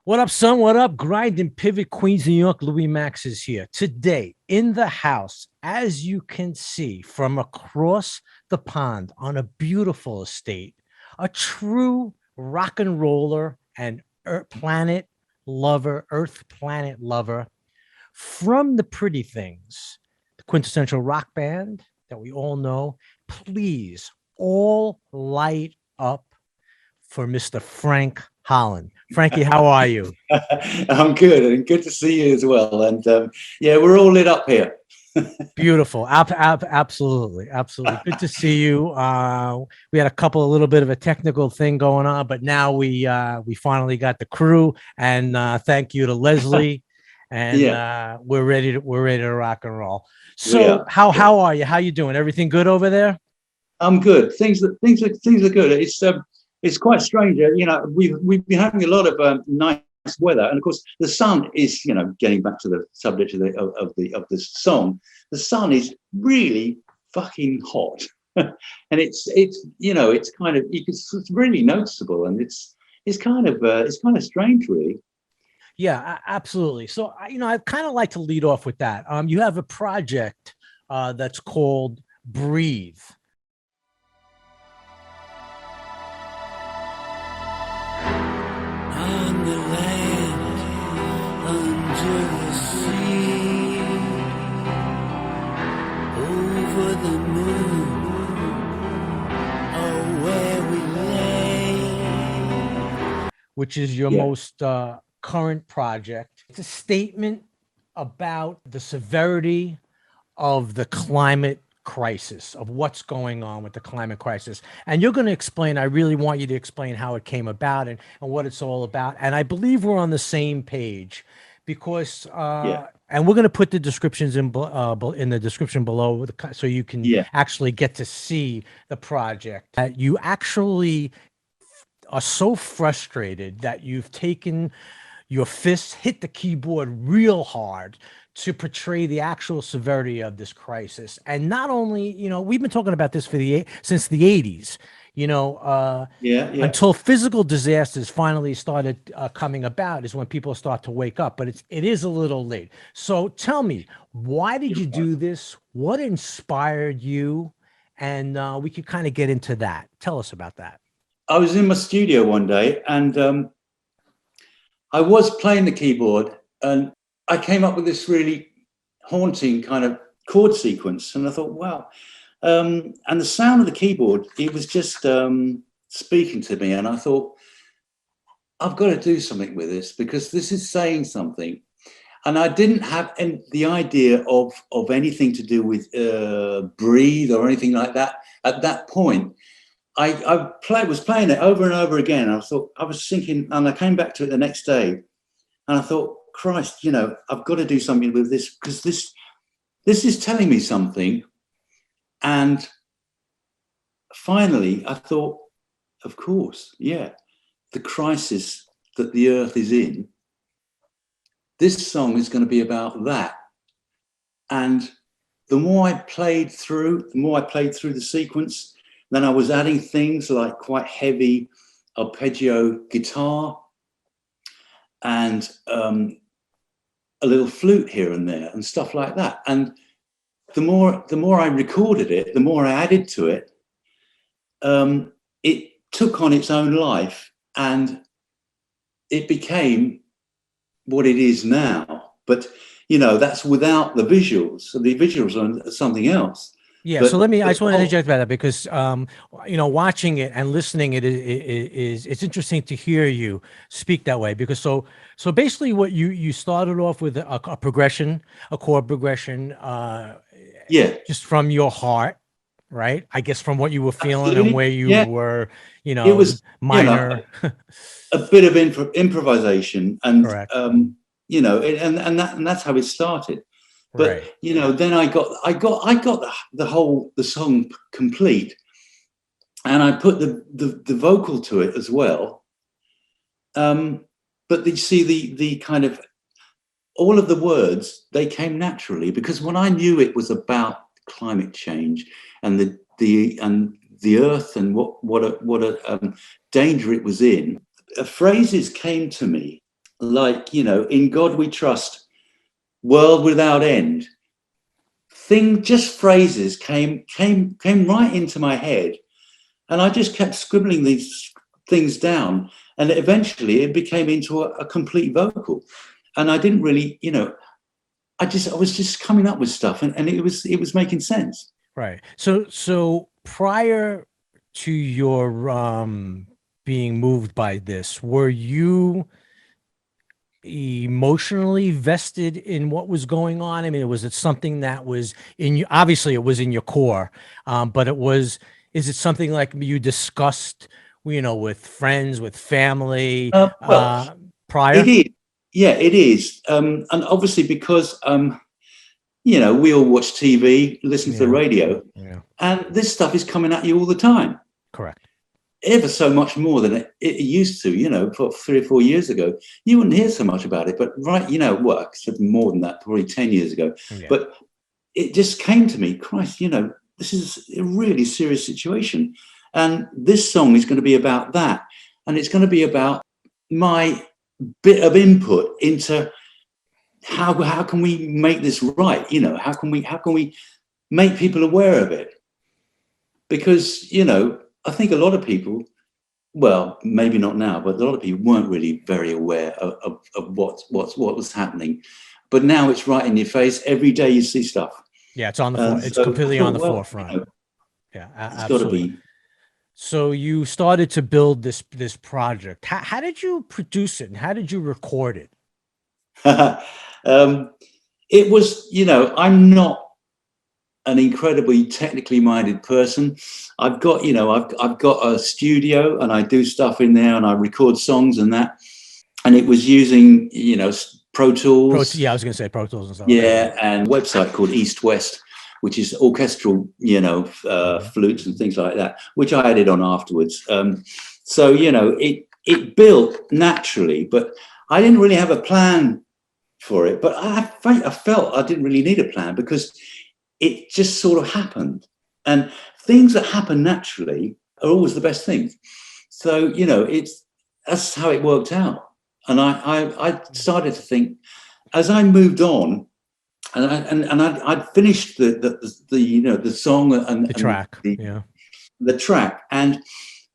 What up, son? What up? Grind and Pivot, Queens, New York. Louis Max is here today in the house, as you can see from across the pond on a beautiful estate, a true rock and roller and Earth planet lover from the Pretty Things, the quintessential rock band that we all know. Please all light up for Mr. Frank Holland. Frankie, how are you? I'm good, and good to see you as well. And yeah, we're all lit up here. Beautiful. Absolutely. Good to see you. We had a little bit of a technical thing going on, but now we finally got the crew, and thank you to Leslie, and Yeah, we're ready to rock and roll. So how are you? How you doing? Everything good over there? I'm good. Things are good. It's quite strange. You know, we've been having a lot of nice weather, and of course, the sun is. You know, getting back to the subject of the song, the sun is really fucking hot, and it's you know it's kind of it's really noticeable, and it's kind of strange, really. Yeah, absolutely. So I'd kind of like to lead off with that. You have a project that's called Breathe. On the land, under the sea, over the moon, oh, where we lay. Which is your most current project. It's a statement about the severity of the climate crisis, of what's going on with the climate crisis. And you're going to explain, I really want you to explain how it came about and what it's all about. And I believe we're on the same page because, and we're going to put the descriptions in the description below so you can actually get to see the project. You actually are so frustrated that you've taken your fists, hit the keyboard real hard to portray the actual severity of this crisis. And not only, we've been talking about this since the 80s, until physical disasters finally started coming about is when people start to wake up, but it is a little late. So tell me, why did you do this? What inspired you? And we could kind of get into that. Tell us about that. I was in my studio one day, and I was playing the keyboard, and I came up with this really haunting kind of chord sequence, and I thought, wow. And the sound of the keyboard, it was just speaking to me, and I thought, I've got to do something with this because this is saying something. And I didn't have the idea of anything to do with breathe or anything like that at that point. I was playing it over and over again. I was thinking, and I came back to it the next day, and I thought, Christ, I've got to do something with this because this is telling me something. And finally, I thought, of course, the crisis that the earth is in. This song is going to be about that. And the more I played through the sequence, then I was adding things like quite heavy arpeggio guitar and a little flute here and there and stuff like that. And the more I recorded it, the more I added to it, it took on its own life and it became what it is now. But, that's without the visuals. So the visuals are something else. Yeah, so I just want to interject about that because, watching it and listening it's interesting to hear you speak that way because so basically what you started off with a chord progression, just from your heart, right? I guess from what you were feeling and where you were, it was minor, a bit of improvisation, and correct. And that's how it started. But then I got the song complete, and I put the vocal to it as well. But you see the kind of all of the words, they came naturally because when I knew it was about climate change and the earth and what a danger it was in, phrases came to me like, you know, In God We Trust, World Without End, just phrases came right into my head. And I just kept scribbling these things down. And eventually it became into a complete vocal. And I didn't really, you know, I was just coming up with stuff, and it was making sense. Right. So prior to your being moved by this, were you emotionally vested in what was going on? I mean, was it something that was in you? Obviously it was in your core, but is it something like you discussed, you know, with friends, with family, Well, prior? it is. Yeah, it is. And obviously because, you know, we all watch TV, listen to the radio, and this stuff is coming at you all the time. Correct. Ever so much more than it used to, you know, 3 or 4 years ago. You wouldn't hear so much about it, but right, you know, well, more than that, probably 10 years ago. Yeah. But it just came to me, Christ, you know, this is a really serious situation. And this song is going to be about that. And it's going to be about my bit of input into how can we make this right? You know, how can we make people aware of it? Because, you know, I think a lot of people, well, maybe not now, but a lot of people weren't really very aware of what was happening. But now it's right in your face. Every day you see stuff. Yeah, it's on the it's completely on the forefront. You know, yeah, absolutely. It's gotta be. So you started to build this project. How did you produce it, and how did you record it? It was, you know, I'm not an incredibly technically minded person. I've got, you know, I've got a studio and I do stuff in there and I record songs and that. And it was using, you know, Pro Tools. Yeah, I was going to say Pro Tools and stuff. Yeah, and a website called East West, which is orchestral, you know, flutes and things like that, which I added on afterwards. So, you know, it built naturally, but I didn't really have a plan for it. But I felt I didn't really need a plan because it just sort of happened. And things that happen naturally are always the best things. So, you know, that's how it worked out. And I started to think, as I moved on, and I'd finished the you know, the song and the track, the track, and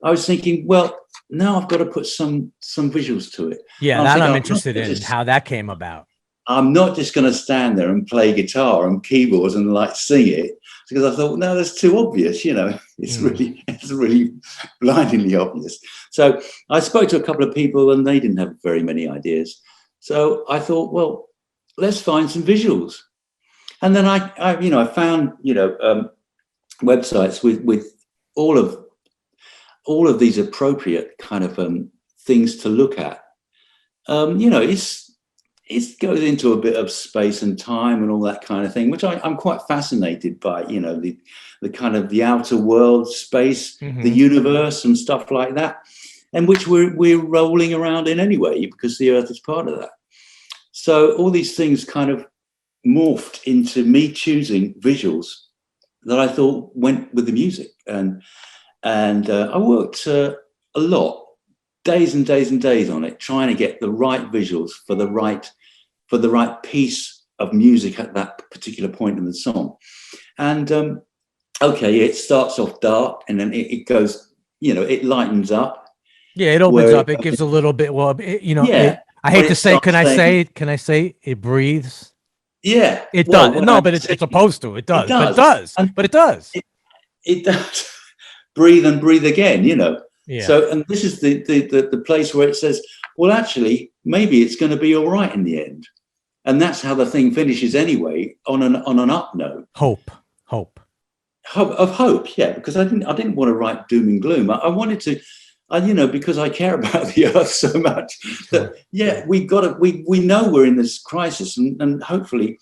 I was thinking, well, now I've got to put some visuals to it. Yeah, that I'm interested in how that came about. I'm not just going to stand there and play guitar and keyboards and like sing it, because I thought, no, that's too obvious. You know, it's really blindingly obvious. So I spoke to a couple of people and they didn't have very many ideas. So I thought, well, let's find some visuals. And then I you know, I found, you know, websites with all of these appropriate kind of things to look at. You know, it goes into a bit of space and time and all that kind of thing, which I'm quite fascinated by, you know, the kind of the outer world, space, the universe and stuff like that, and which we're rolling around in anyway, because the Earth is part of that. So all these things kind of morphed into me choosing visuals that I thought went with the music. And I worked a lot, days and days and days on it, trying to get the right visuals for the right piece of music at that particular point in the song. And okay, it starts off dark and then it goes, you know, it lightens up. Yeah, it opens up. It gives a little bit. Well, you know, yeah. I hate to say, can I say it breathes? Yeah, it does. No, but it's supposed to. It does. But it does. But it does. It does. Breathe and breathe again. You know. Yeah. So, and this is the place where it says, well, actually, maybe it's going to be all right in the end, and that's how the thing finishes anyway, on an up note. Hope. Of hope. Yeah, because I didn't want to write doom and gloom. I wanted to. You know, because I care about the Earth so much that, yeah, we know we're in this crisis, and hopefully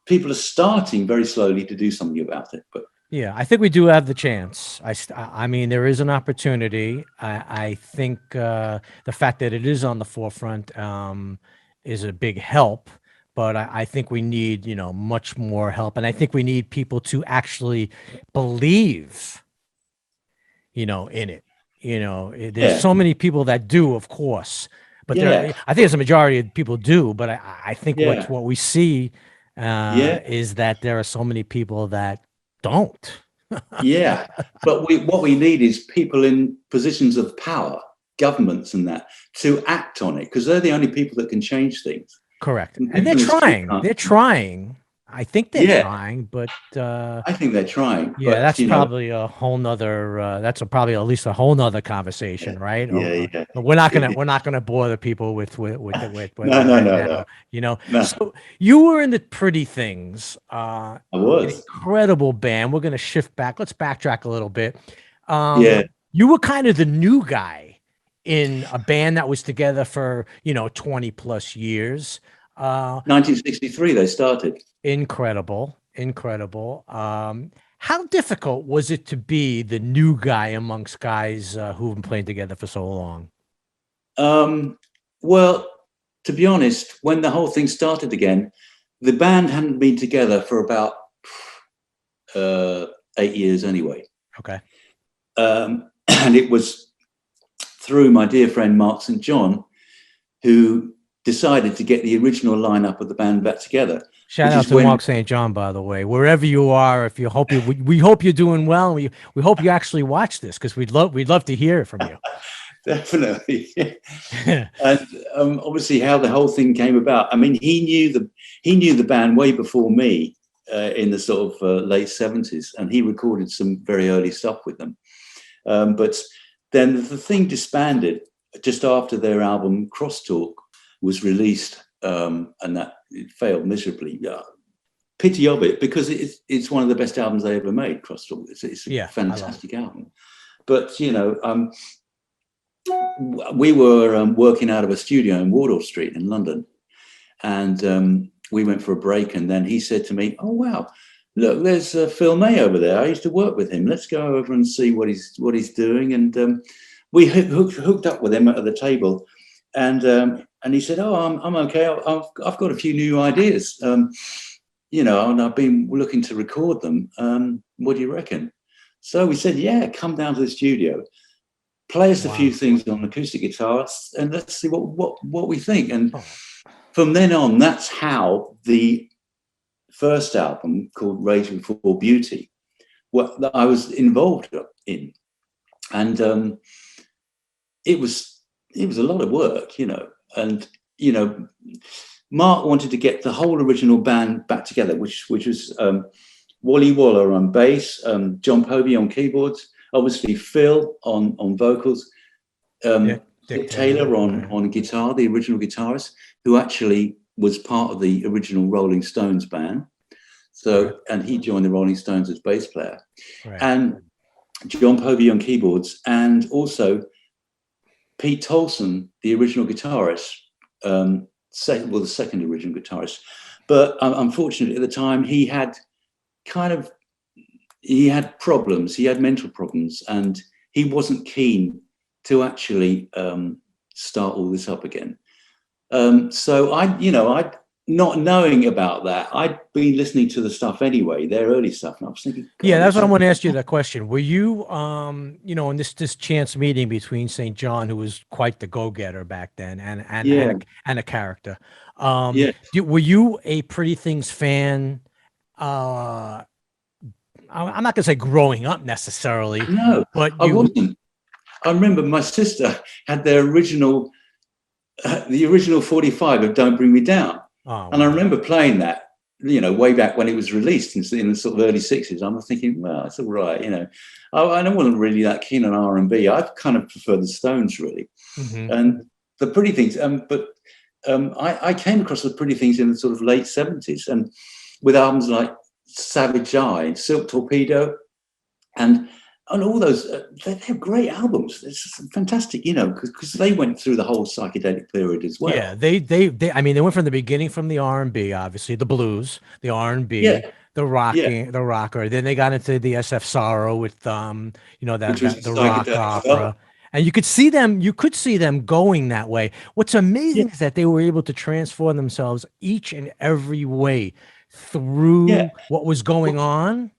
people are starting very slowly to do something about it. But yeah, I think we do have the chance. I mean, there is an opportunity. I think the fact that it is on the forefront is a big help, but I think we need, you know, much more help. And I think we need people to actually believe, you know, in it. You know, there's so many people that do, of course, but Yeah. I think it's a majority of people do, but I think Yeah. what we see Yeah. is that there are so many people that don't. Yeah. But what we need is people in positions of power, governments and that, to act on it, because they're the only people that can change things. Correct. And And they're people in the street trying. can't. They're trying. I think they're Yeah, trying, but I think they're trying, yeah, but that's probably a whole nother probably at least a whole nother conversation, right? yeah, yeah. But we're not gonna bore the people with No, no, that no, now, no, you know. no. So you were in the Pretty Things, I an was. incredible band. We're gonna shift back. Let's backtrack a little bit. Yeah, You were kind of the new guy in a band that was together for 20 plus years. 1963 they started. Incredible, incredible. How difficult was it to be the new guy amongst guys who've been playing together for so long? Well, to be honest, when the whole thing started again, the band hadn't been together for about 8 years anyway. Okay. And it was through my dear friend Mark St. John who decided to get the original lineup of the band back together. Shout out to Mark St. John, by the way, wherever you are. If you hope we hope you're doing well. We hope you actually watch this, because we'd love to hear it from you. Definitely. And obviously how the whole thing came about. I mean, he knew the band way before me, in the sort of late 70s, and he recorded some very early stuff with them. But then the thing disbanded just after their album Crosstalk was released, and that it failed miserably. Pity of it, because it's one of the best albums they ever made. Crosstalk, it's a fantastic album. But we were working out of a studio in Wardour Street in London, and we went for a break, and then he said to me, "Oh wow, look, there's Phil May over there. I used to work with him. Let's go over and see what he's doing." And we hooked up with him at the table, and he said, "Oh, I'm okay. I've got a few new ideas, and I've been looking to record them. What do you reckon?" So we said, "Yeah, come down to the studio, play us a few things on acoustic guitar, and let's see what we think." And from then on, that's how the first album, called Rage Before Beauty, that I was involved in, and it was a lot of work, and Mark wanted to get the whole original band back together, which was Wally Waller on bass, John Povey on keyboards, obviously Phil on vocals, Dick Taylor on guitar, the original guitarist, who actually was part of the original Rolling Stones band. So, and he joined the Rolling Stones as bass player, and John Povey on keyboards, and also Pete Tolson, the original guitarist, the second original guitarist. But unfortunately, at the time, he had problems. He had mental problems, and he wasn't keen to actually start all this up again. So I not knowing about that, I'd been listening to the stuff anyway, their early stuff, and I was thinking, yeah, that's what I want to ask you that question. Were you, in this chance meeting between St. John, who was quite the go-getter back then, and a character, were you a Pretty Things fan? I'm not gonna say growing up necessarily. No, but I wasn't. I remember my sister had their original, the original 45 of "Don't Bring Me Down." Oh, and I remember playing that, way back when it was released in the sort of early 60s. I'm thinking, well, it's all right, I wasn't really that keen on R&B. I kind of prefer the Stones, really. Mm-hmm. And the Pretty Things, I came across the Pretty Things in the sort of late 70s, and with albums like Savage Eye, Silk Torpedo, and all those, they're great albums. It's fantastic, because they went through the whole psychedelic period as well. Yeah, they went from the beginning, from the R&B, obviously the blues, the R&B, the rocker. Then they got into the SF Sorrow with the rock opera. And you could see them going that way. What's amazing is that they were able to transform themselves each and every way through what was going on.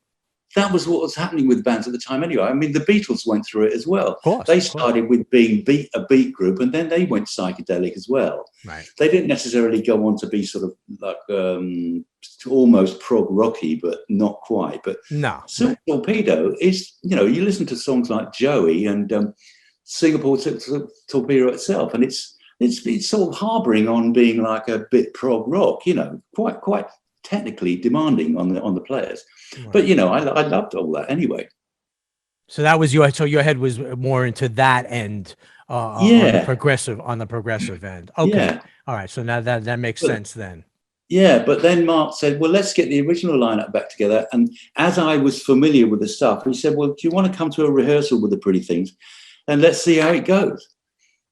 that was what was happening with bands at the time anyway. I mean, the Beatles went through it as well. Of course, they started with being a beat group, and then they went psychedelic as well. Right. They didn't necessarily go on to be sort of like almost prog rocky, but not quite. But no, Silver Torpedo is, you know, you listen to songs like Joey and Singapore Torpedo itself, and it's sort of harboring on being like a bit prog rock, you know, quite technically demanding on the players. Right. But you know, I loved all that anyway. So that was your head was more into that end, on the progressive end. Okay, yeah. All right. So now that makes sense then. Yeah, but then Mark said, well, let's get the original lineup back together. And as I was familiar with the stuff, he said, well, do you want to come to a rehearsal with the Pretty Things, and let's see how it goes?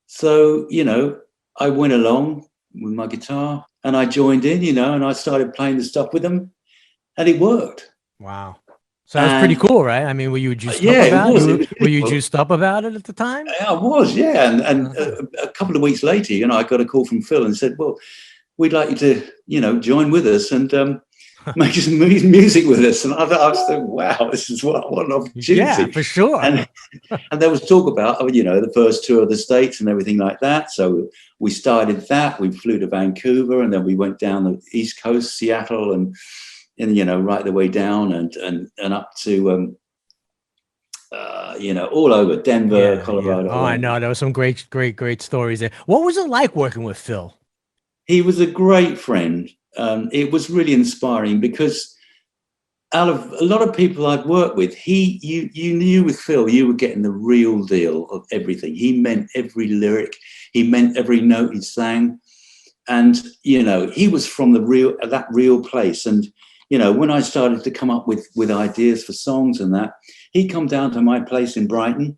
So, you know, I went along with my guitar and I joined in, you know, and I started playing the stuff with them, and it worked. Wow. So that was pretty cool, right? I mean, were you juiced up about it? Were you juiced up about it at the time? I was, yeah. And a couple of weeks later, you know, I got a call from Phil and said, well, we'd like you to, you know, join with us and make some music with us. And I was thinking, wow, this is what an opportunity. Yeah, for sure. And there was talk about, you know, the first tour of the States and everything like that. So we started that. We flew to Vancouver, and then we went down the East Coast, Seattle, and you know, right the way down and up to you know, all over Denver, Colorado. Oh, I know. There were some great stories there. What was it like working with Phil? He was a great friend. It was really inspiring because out of a lot of people I've worked with, you knew with Phil, you were getting the real deal of everything. He meant every lyric. He meant every note he sang. And, you know, he was from that real place. And, you know, when I started to come up with ideas for songs and that, he'd come down to my place in Brighton,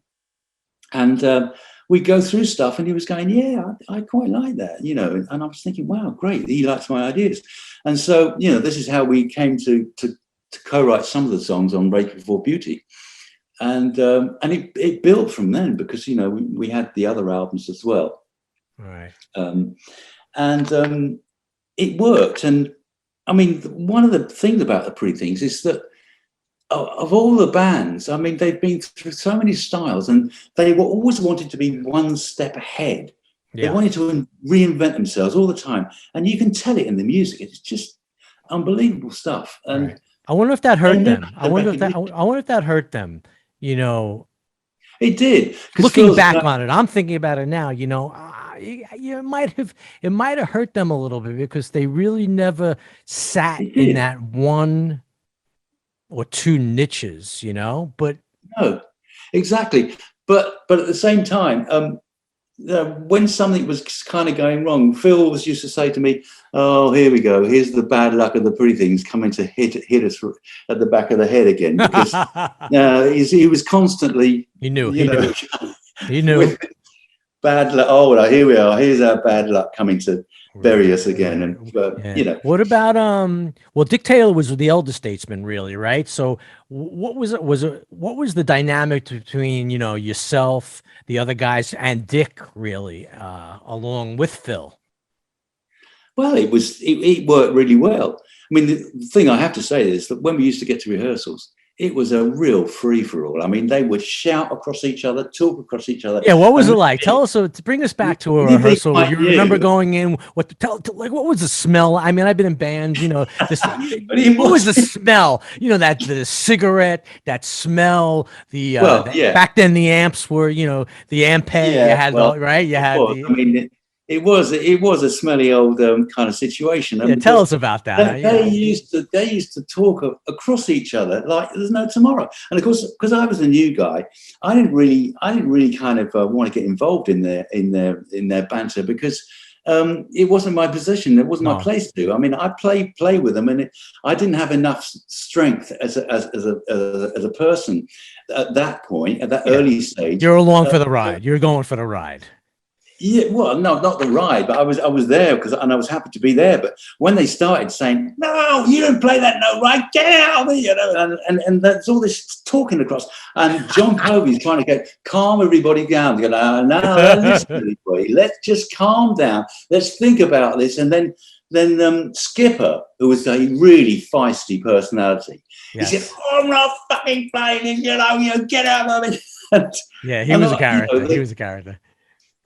and we'd go through stuff, and he was going, yeah, I quite like that, you know. And I was thinking, wow, great, he likes my ideas. And so, you know, this is how we came to co-write some of the songs on Break Before Beauty. And it built from then, because, you know, we had the other albums as well. Right. And it worked. And I mean, one of the things about the Pretty Things is that of all the bands, I mean, they've been through so many styles, and they were always wanted to be one step ahead. Yeah. They wanted to reinvent themselves all the time. And you can tell it in the music. It's just unbelievable stuff. And right. I wonder if that hurt them. I wonder if that hurt them, you know. It did. Looking back on it, I'm thinking about it now, you know, it might have hurt them a little bit, because they really never sat in that one or two niches, you know. But no, exactly. But at the same time, when something was kind of going wrong, Phil always used to say to me, "Oh, here we go. Here's the bad luck of the Pretty Things coming to hit us at the back of the head again." Because he was constantly, he knew bad luck. Oh, well, here we are. Here's our bad luck coming to bury us again. And you know, what about well, Dick Taylor was the elder statesman, really, right? So what was the dynamic between, you know, yourself, the other guys, and Dick, really, along with Phil? Well, it worked really well. I mean, the thing I have to say is that when we used to get to rehearsals, it was a real free-for-all. I mean, they would shout across each other, talk across each other. Yeah, what was it like? Tell us, to bring us back to a rehearsal. You remember going in, what was the smell? I mean, I've been in bands, you know, what was the smell? You know, the cigarette, that smell, back then the amps were, you know, the amp head, you had, right? You had, I mean, it was a smelly old kind of situation. Yeah, tell us about that. They used to talk across each other like there's no tomorrow. And of course, because I was a new guy, I didn't really kind of want to get involved in their banter, because it wasn't my position. It wasn't my place to. I mean, I play with them, and I didn't have enough strength as a person at that point, at that early stage. You're along for the ride. You're going for the ride. Yeah, well, no, not the ride, but I was there and I was happy to be there. But when they started saying, "No, you don't play that note right, get out," you know, and there's all this talking across, and John Covey's trying to calm everybody down. You know, no, listen, everybody, let's just calm down. Let's think about this. And then Skipper, who was a really feisty personality, He said, Yes. "Oh, I'm not fucking playing it, you get out of it." And, Yeah, he and was a I- character. they- He was a character.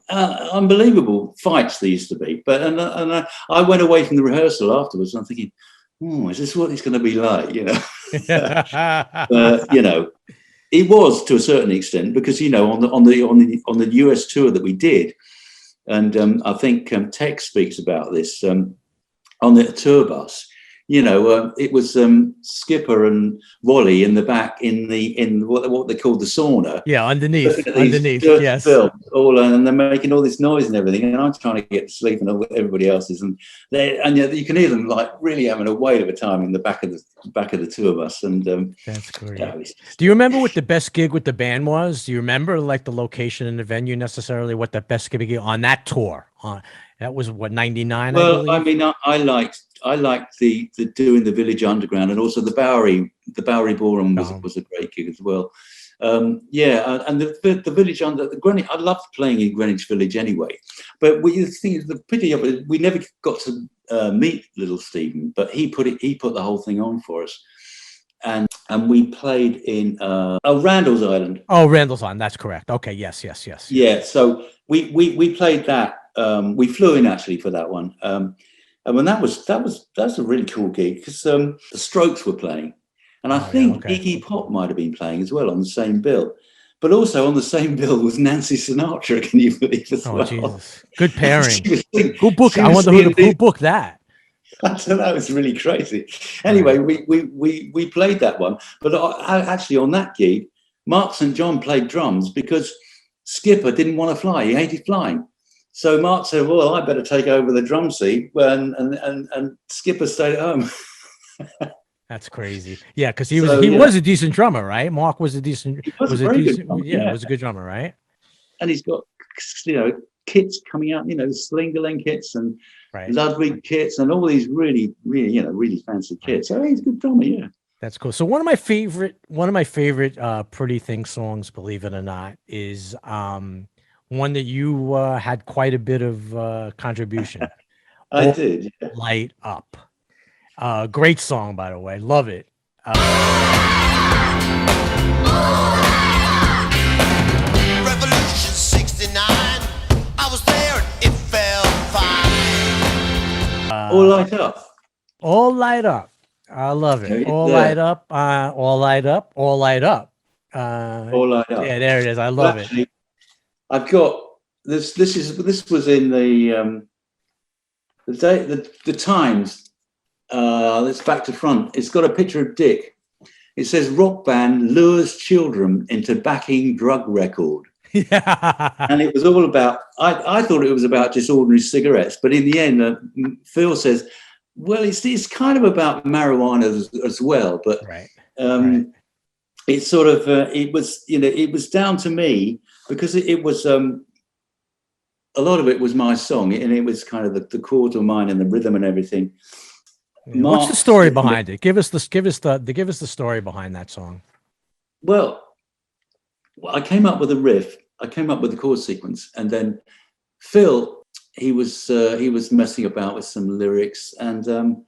unbelievable fights they used to be. But I went away from the rehearsal afterwards, and I'm thinking, "Oh, is this what it's going to be like?" It was to a certain extent because on the US tour that we did, and I think Tex speaks about this on the tour bus. It was Skipper and Wally in the back in what they called the sauna. Yeah, Looking at underneath, these dirty yes. films, and they're making all this noise and everything, and I'm trying to get to sleep, and everybody else is, and you can hear them like really having a whale of a time in the back of the tour bus, and That's great. just, Do you remember what the best gig with the band was? Do you remember like the location and the venue necessarily? What the best gig on that tour? That was what 99. Well, I I believe. mean, I liked the doing the Village Underground, and also the Bowery Ballroom was a great gig as well. And the Village Under the Greenwich. I loved playing in Greenwich Village anyway. But what you think the pity of it, we never got to meet Little Stephen, but he put the whole thing on for us, and we played in Randall's Island. Oh, Randall's Island. That's correct. Okay. Yes. Yeah. So we played that. We flew in actually for that one. And when that's a really cool gig because the Strokes were playing, and I think Iggy Pop might have been playing as well on the same bill. But also on the same bill was Nancy Sinatra. Can you believe as well? Jesus. Good pairing. Who booked? I wonder who booked that. I don't know. It's really crazy. Anyway, we played that one, but actually on that gig, Mark St. John played drums because Skipper didn't want to fly. He hated flying. So Mark said, "Well, I better take over the drum seat," and Skipper stayed at home. That's crazy. Yeah, because he was a decent drummer, right? Mark was a decent. He was a very good drummer, yeah, was a good drummer, right? And he's got kits coming out, Slingerland kits and Ludwig kits and all these really fancy kits. So he's a good drummer, yeah. That's cool. So one of my favorite Pretty Things songs, believe it or not, is one that you had quite a bit of contribution. I did. Yeah. Light Up. Great song, by the way. Love it. Revolution 69. I was there and it felt fine. All Light Up. All Light Up. I love it. All Light Up. All Light Up. All Light Up. All Light Up. Yeah, there it is. I love it. I've got this. This was in the Times. It's back to front. It's got a picture of Dick. It says rock band lures children into backing drug record. Yeah. And it was all about, I thought it was about just ordinary cigarettes, but in the end, Phil says, well, it's kind of about marijuana as well, but it's sort of, it was down to me because it was, a lot of it was my song, and it was kind of the chords were mine and the rhythm and everything. Yeah. What's the story behind it? Give us the story behind that song. Well, I came up with a riff. I came up with the chord sequence, and then Phil, he was messing about with some lyrics, and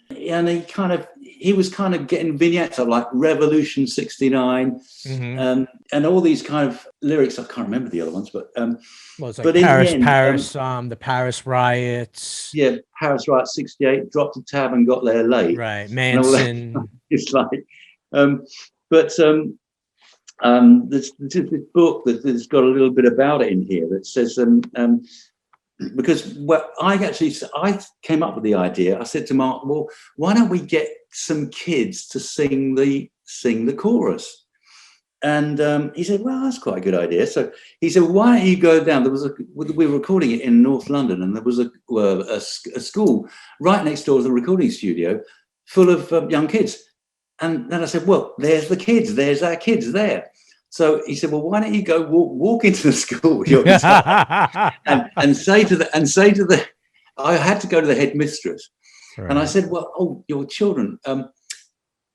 he was kind of getting vignettes of like Revolution 69, and all these kind of lyrics. I can't remember the other ones, but it's like the Paris riots. Yeah, Paris riots 68. Dropped a tab and got there late. Right, Manson. It's like, there's this book that's got a little bit about it in here that says because I came up with the idea. I said to Mark, well, why don't we get some kids to sing the chorus? And he said, well, that's quite a good idea. So he said, why don't you go down? We were recording it in North London, and there was a school right next door to the recording studio full of young kids. And then I said, well, there's the kids. There's our kids there. So he said, well, why don't you go walk into the school with your guitar and say to the, I had to go to the headmistress. Right. And I said, well, your children,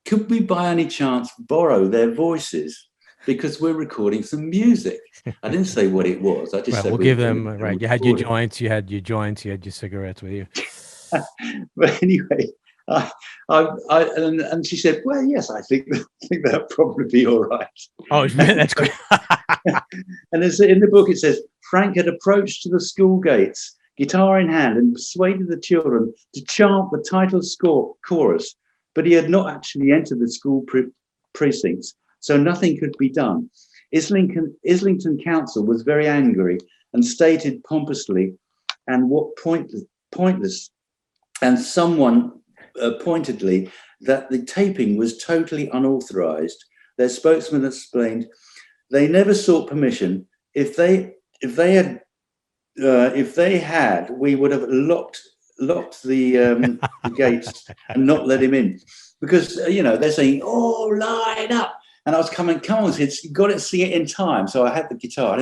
could we by any chance borrow their voices? Because we're recording some music. I didn't say what it was. I just said, we'll give them, right. You had your joints, you had your cigarettes with you. But anyway, And she said, well, yes, I think that'll probably be all right. Oh, that's great. And in the book, it says, Frank had approached to the school gates, guitar in hand, and persuaded the children to chant the title chorus, but he had not actually entered the school precincts, so nothing could be done. Islington Council was very angry and stated pompously and what pointless, and someone pointedly that the taping was totally unauthorized. Their spokesman explained they never sought permission. If they had, we would have locked the gates and not let him in, because they're saying, "Oh, line up." And I was coming, come on, kids, you got to sing it in time. So I had the guitar,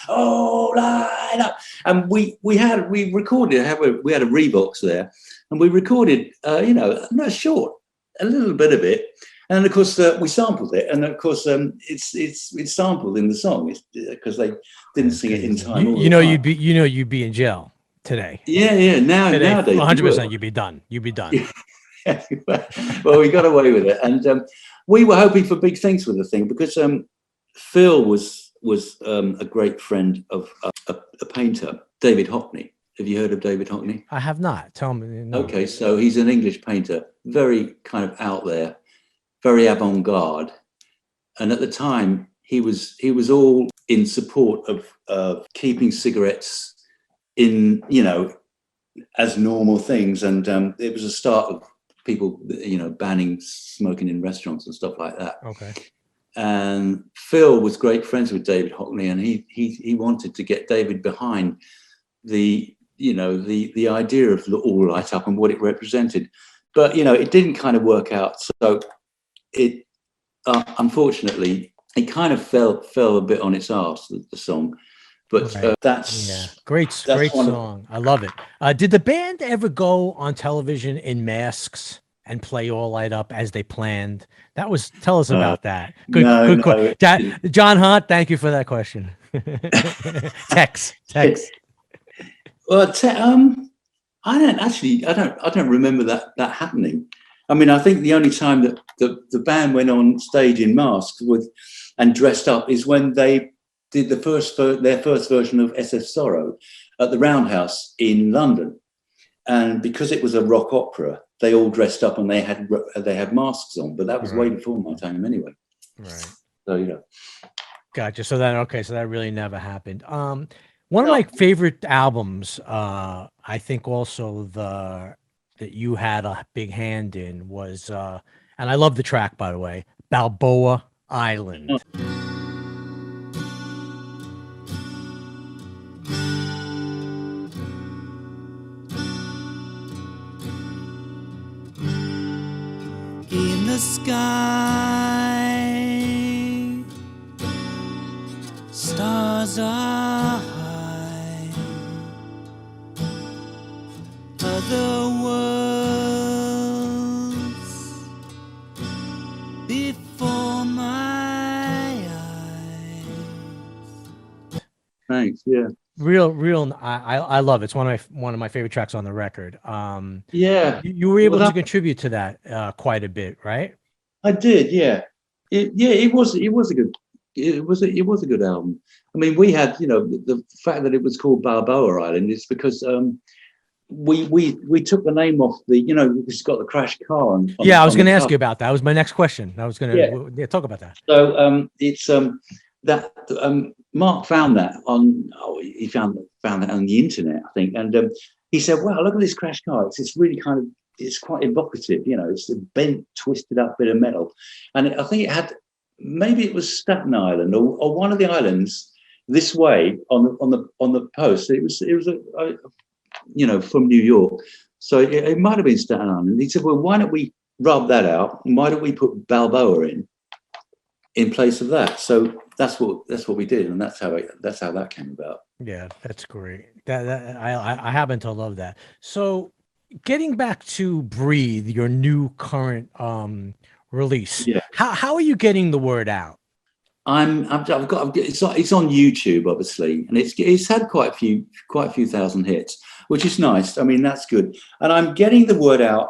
oh, line up. And we recorded, we had a Revox there, and we recorded, not short, a little bit of it. And of course, we sampled it. And of course, it's sampled in the song because they didn't sing it in time. You'd be in jail today. Yeah. Nowadays, 100%, you'd be done. Well, we got away with it, and we were hoping for big things with the thing, because Phil was a great friend of a painter, David Hockney. Have you heard of David Hockney? I have not. Tell me. No. Okay, so he's an English painter, very kind of out there, very avant-garde, and at the time he was all in support of keeping cigarettes in, as normal things, and it was a start of people, banning smoking in restaurants and stuff like that. Okay. And Phil was great friends with David Hockney, and he wanted to get David behind the idea of All Light Up and what it represented. But, it didn't kind of work out. So it, unfortunately, it kind of fell a bit on its arse, the song. But right. That's great song. I love it. Did the band ever go on television in masks and play All Light Up as they planned? Tell us about that. Good question. John Hunt, thank you for that question. Tex. Well, I don't remember that happening. I mean, I think the only time that the band went on stage in masks and dressed up is when they did their first version of SF Sorrow at the Roundhouse in London, and because it was a rock opera, they all dressed up and they had masks on. But that was way before my time, anyway. Right. So Gotcha. So that really never happened. One of my favorite albums, I think also that you had a big hand in was, and I love the track, by the way, Balboa Island. In the sky, stars are high, other worlds before my eyes. thanks. Yeah. Real. I love it. It's one of my favorite tracks on the record. Yeah. You were able to contribute to that quite a bit, right? I did. Yeah. It was a good album. I mean, we had, the fact that it was called Balboa Island is because we took the name off it's got the crashed car on. Yeah, I was going to ask you about that. That was my next question. I was going to talk about that. So it's that Mark found that he found that on the internet, I think, and he said, "Wow, look at this crashed car. It's really it's quite evocative. It's a bent, twisted up bit of metal," and I think maybe it was Staten Island or one of the islands this way on the post. It was from New York, so it might have been Staten Island. He said, "Well, why don't we rub that out? And why don't we put Balboa in place of that?" So that's what we did, and that's how that came about. Yeah, that's great. I happen to love that. So, getting back to Breathe, your new current release. Yeah. How are you getting the word out? It's on YouTube, obviously, and it's had quite a few thousand hits, which is nice. I mean, that's good. And I'm getting the word out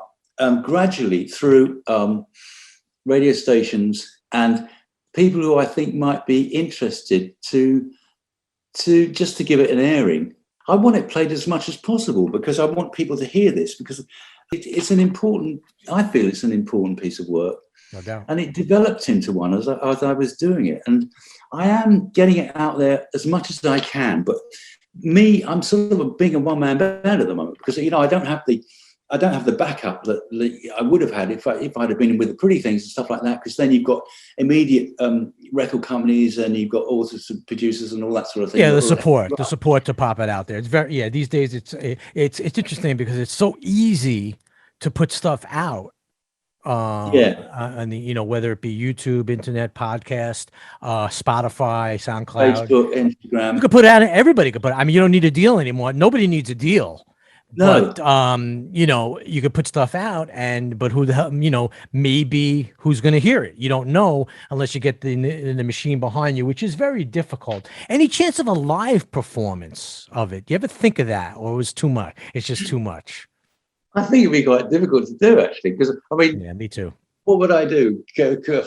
gradually through radio stations and people who I think might be interested to just to give it an airing. I want it played as much as possible because I want people to hear this, because it's an important, I feel it's an important piece of work. No doubt. And it developed into one as I was doing it. And I am getting it out there as much as I can. But me, I'm sort of being a one-man band at the moment because, you know, I don't have the backup that I would have had if I'd have been with the Pretty Things and stuff like that, because then you've got immediate record companies and you've got all sorts of producers and all that sort of thing. Yeah, the support to pop it out there. It's very, yeah, these days it's interesting because it's so easy to put stuff out. And the, you know, whether it be YouTube, internet, podcast, Spotify, SoundCloud, Facebook, Instagram. You could put out, everybody could put, I mean, you don't need a deal anymore. Nobody needs a deal. No. But, you know, you could put stuff out but who the hell, you know, maybe who's going to hear it? You don't know unless you get the machine behind you, which is very difficult. Any chance of a live performance of it? Do you ever think of that, or it was too much? It's just too much. I think it'd be quite difficult to do, actually, because I mean, yeah, me too. What would I do?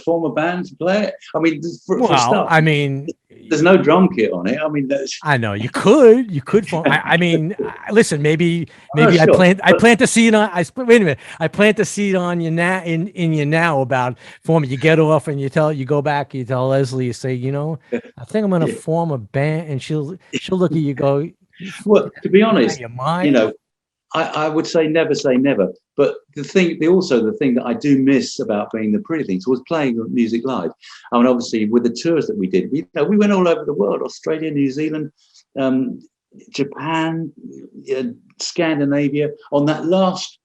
Form a band to play it? I mean, for stuff, I mean, there's no drum kit on it. I mean, I know you could form. I mean, listen, maybe sure. I plant the seed on. Wait a minute, I plant the seed on you now in you now about forming. You get off and you go back. You tell Leslie, you say, you know, I think I'm going to form a band, and she'll look at you, go. Well, to be honest, you know. I would say never, but the thing that I do miss about being the Pretty Things was playing music live. I mean, obviously with the tours that we did, we went all over the world: Australia, New Zealand, Japan, Scandinavia. In that last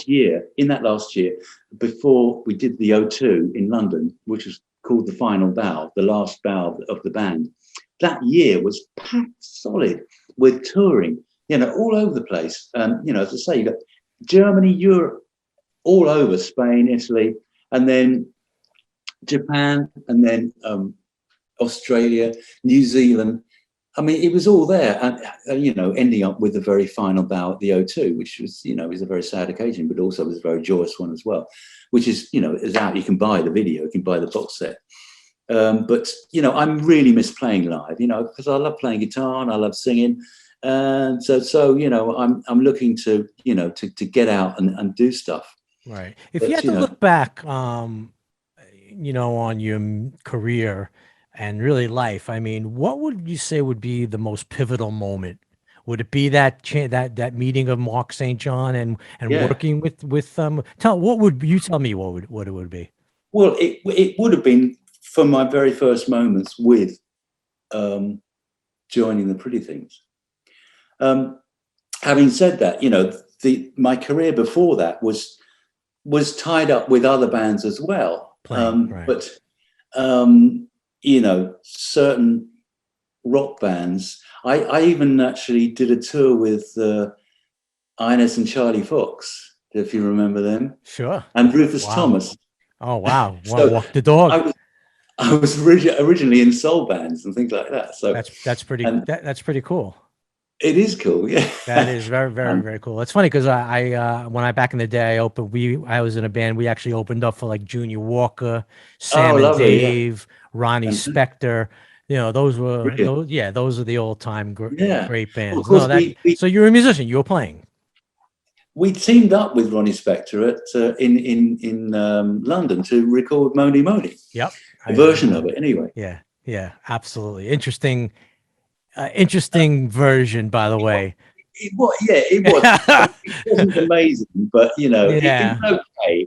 year, before we did the O2 in London, which was called the final bow, the last bow of the band, that year was packed solid with touring. You know, all over the place. You know, as I say, you got Germany, Europe, all over, Spain, Italy, and then Japan, and then Australia, New Zealand. I mean, it was all there, and you know, ending up with the very final bow at the O2, which was, you know, was a very sad occasion, but also was a very joyous one as well. Which is, you know, is out. You can buy the video, you can buy the box set. But you know, I'm really miss playing live. You know, because I love playing guitar and I love singing. And so you know, I'm looking to, you know, to get out and do stuff. Right. If you had to look back, you know, on your career and really life, I mean, what would you say would be the most pivotal moment? Would it be that meeting of Mark St. John and working with what would you tell me what it would be? Well, it would have been from my very first moments with joining the Pretty Things. Having said that, you know, my career before that was tied up with other bands as well. Right. But you know, certain rock bands. I even actually did a tour with Ines and Charlie Fox, if you remember them. Sure. And Rufus Thomas. Oh wow! So Walk the dog. I was originally in soul bands and things like that. So that's pretty cool. It is cool, yeah. That is very, very, very cool. It's funny because when I back in the day I was in a band. We actually opened up for like Junior Walker, Sam and Dave, Ronnie Spector. You know, those are the old time great bands. Well, so you're a musician. You were playing. We teamed up with Ronnie Spector at in London to record Moni Moni. Yep, a version of it anyway. Yeah, absolutely interesting. Interesting version, by the way. It was. It wasn't amazing, but you know, it was okay.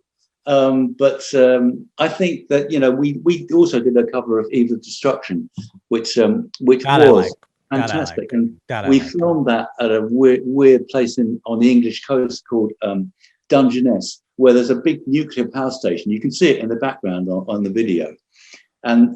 I think that, you know, we also did a cover of Eve of Destruction, which was fantastic, and we filmed that at a weird place on the English coast called Dungeness, where there's a big nuclear power station. You can see it in the background on the video. And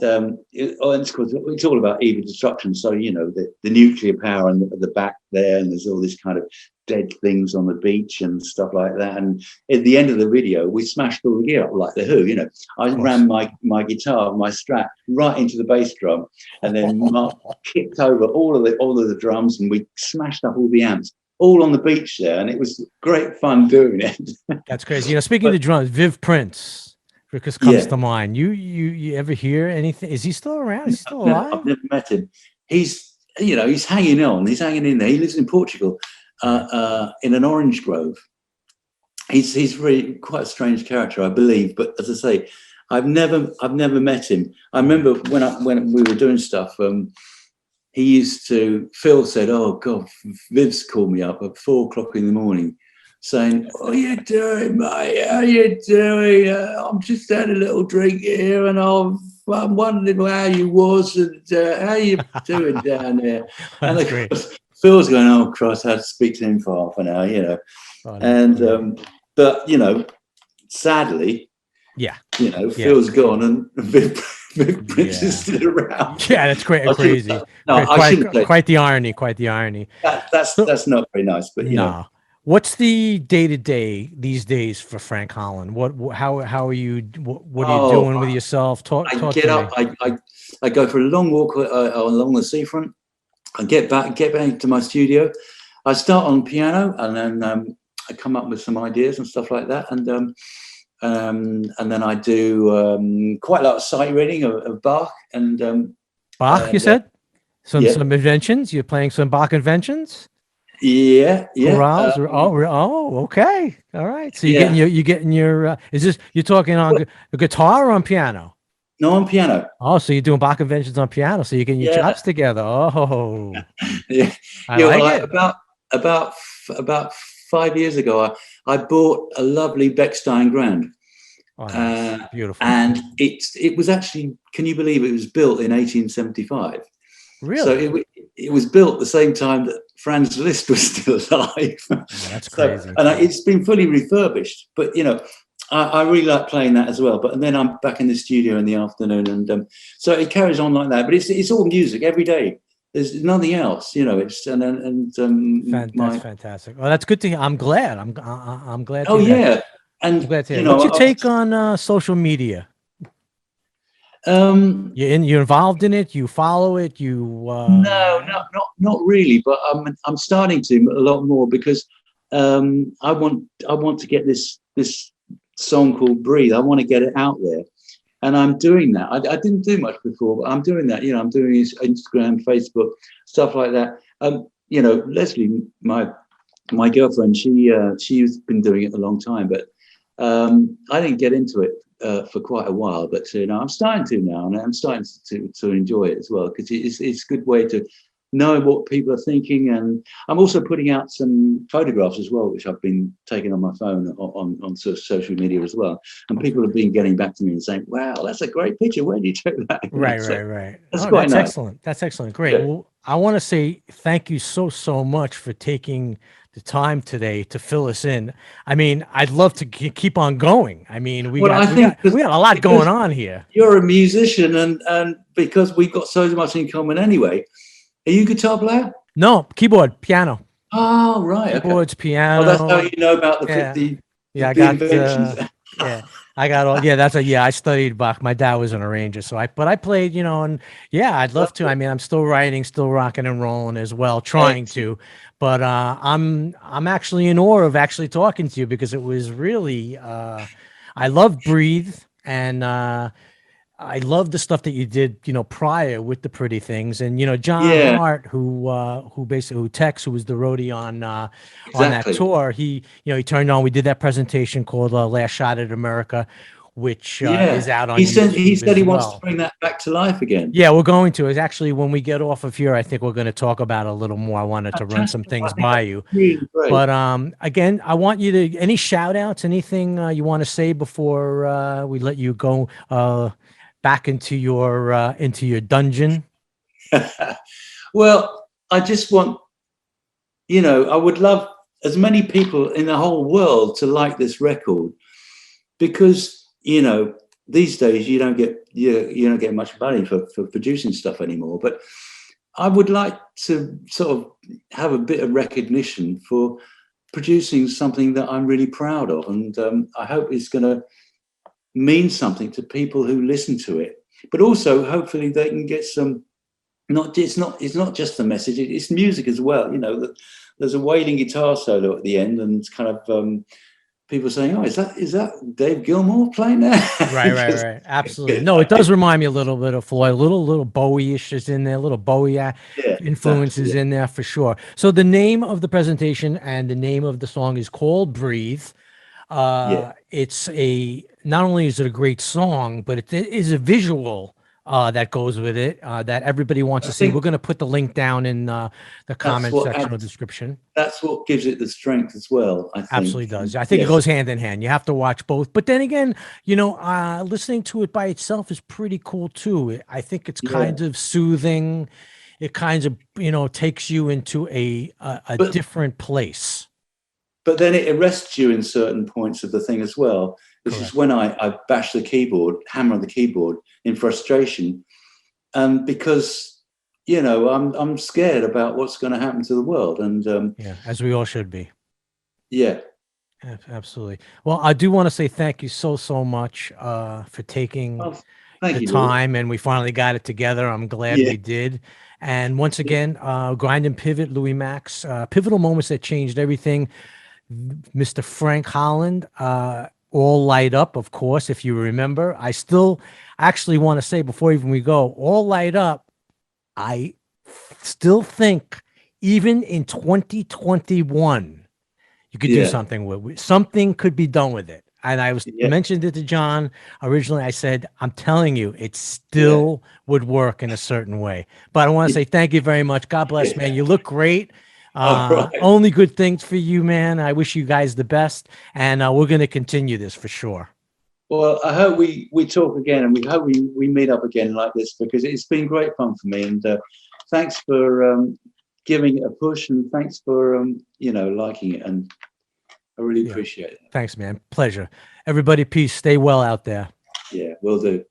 it's all about Eve of Destruction. So, you know, the nuclear power and the back there, and there's all this kind of dead things on the beach and stuff like that. And at the end of the video, we smashed all the gear up like the Who. You know, I ran my guitar, my Strat, right into the bass drum, and then Mark kicked over all of the drums, and we smashed up all the amps. all on the beach there, and it was great fun doing it. That's crazy. You know, speaking of But- the drums, Viv Prince, because comes Yeah. to mind. You ever hear anything? Is he still around? Is he still alive? I've never met him. He's hanging on. He's hanging in there. He lives in Portugal, in an orange grove. He's really quite a strange character, I believe. But as I say, I've never met him. I remember when we were doing stuff. Phil said, "Oh God, Viv's called me up at 4 o'clock in the morning, saying, what are you doing, mate? How you doing? I'm just had a little drink here, and I'm wondering how you was and how you doing down there." And That's great. Phil's going, "Oh Christ, I had to speak to him for half an hour, you know." Oh, And but you know, sadly, yeah, Phil's gone, and Viv Prince is still around. yeah, that's great, crazy. I shouldn't say. Quite the irony. Quite the irony. That's not very nice, but you know. What's the day-to-day these days for Frank Holland? How are you? What are you doing with yourself? I get up. I go for a long walk along the seafront. I get back to my studio. I start on piano, and then I come up with some ideas and stuff like that, and then I do quite a lot of sight reading of Bach and Bach. You said some inventions. You're playing some Bach inventions. Yeah. Chorales, okay, all right. So you're getting your. Is this you're talking on a guitar or on piano? No, on piano. Oh, so you're doing Bach conventions on piano. So you're getting your chops together. Oh, yeah. I like it. About 5 years ago, I bought a lovely Bechstein Grand. Oh, nice. Beautiful. And it was actually, can you believe it was built in 1875? Really? So it was built the same time that Franz Liszt was still alive. Oh, that's crazy. And it's been fully refurbished. But, you know, I really like playing that as well. But then I'm back in the studio in the afternoon. And so it carries on like that. But it's all music every day. There's nothing else, you know. It's that's fantastic. Well, that's good to hear. I'm glad. I'm glad. Oh yeah, and I'm glad to hear. You know, what's your take on social media? You're involved in it. You follow it. No, not really. But I'm starting to a lot more because I want to get this song called "Breathe." I want to get it out there. And I'm doing that. I didn't do much before, but I'm doing that. You know, I'm doing Instagram, Facebook, stuff like that. You know, Leslie, my girlfriend, she's been doing it a long time, but I didn't get into it for quite a while. But you know, I'm starting to now, and I'm starting to enjoy it as well because it's a good way to know what people are thinking. And I'm also putting out some photographs as well, which I've been taking on my phone on social media as well. And people have been getting back to me and saying, "Wow, that's a great picture. Where did you take that?" Right. That's quite nice. Excellent. That's excellent. Great. Yeah. Well, I want to say thank you so much for taking the time today to fill us in. I mean, I'd love to keep on going. I mean, we got a lot going on here. You're a musician, and because we've got so much in common anyway. Are you a guitar player? No, keyboard, piano. Oh, right. Keyboards, piano. Oh, that's how you know about the I got all. Yeah, I studied Bach. My dad was an arranger, so I played, you know, and yeah, I'd love to. I mean, I'm still writing, still rocking and rolling as well, trying to. But I'm actually in awe of actually talking to you because it was really. I love Breathe, and I love the stuff that you did, you know, prior with the Pretty Things, and you know, John Hart, who was the roadie on that tour. He turned on. We did that presentation called "Last Shot at America," which is out on. He said he wants to bring that back to life again. Yeah, we're going to. It's actually when we get off of here, I think we're going to talk about it a little more. I wanted to run some things by you. Really great. But again, I want you to any shout outs, anything you want to say before we let you go. Back into your dungeon. Well, I just want, you know, I would love as many people in the whole world to like this record, because you know these days you don't get much money for producing stuff anymore. But I would like to sort of have a bit of recognition for producing something that I'm really proud of, and I hope it's going to mean something to people who listen to it, but also hopefully they can get some. It's not just the message; it's music as well. You know, there's a wailing guitar solo at the end, and it's kind of people saying, "Oh, is that Dave Gilmour playing there?" Right. Absolutely. No, it does remind me a little bit of Floyd. A little Bowie-ish is in there. A little Bowie influences in there for sure. So the name of the presentation and the name of the song is called "Breathe." It's not only is it a great song, but it is a visual that goes with it that everybody wants to see. We're going to put the link down in the comment section or description. That's what gives it the strength as well, I think. Absolutely does. I think it goes hand in hand. You have to watch both. But then again, listening to it by itself is pretty cool too. I think it's kind of soothing. It kind of, takes you into a different place. But then it arrests you in certain points of the thing as well. This is when I bash the keyboard, hammer on the keyboard in frustration, because I'm scared about what's going to happen to the world, and as we all should be. Yeah, absolutely. Well, I do want to say thank you so much for taking the time, and we finally got it together. I'm glad we did. And once again, Grind and Pivot, Louis Max, pivotal moments that changed everything. Mr. Frank Holland, All Light Up, of course, if you remember. I still actually want to say before even we go, All Light Up, I still think even in 2021, you could do something with something could be done with it. And I mentioned it to John originally. I said, I'm telling you, it still would work in a certain way. But I want to say thank you very much. God bless, man. You look great. Only good things for you, man. I wish you guys the best, and we're going to continue this for sure. Well, I hope we talk again, and we hope we meet up again like this, because it's been great fun for me. And thanks for giving it a push, and thanks for liking it, and I really appreciate it. Thanks, man. Pleasure. Everybody, peace. Stay well out there. Yeah, will do.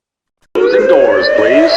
Closing doors, please.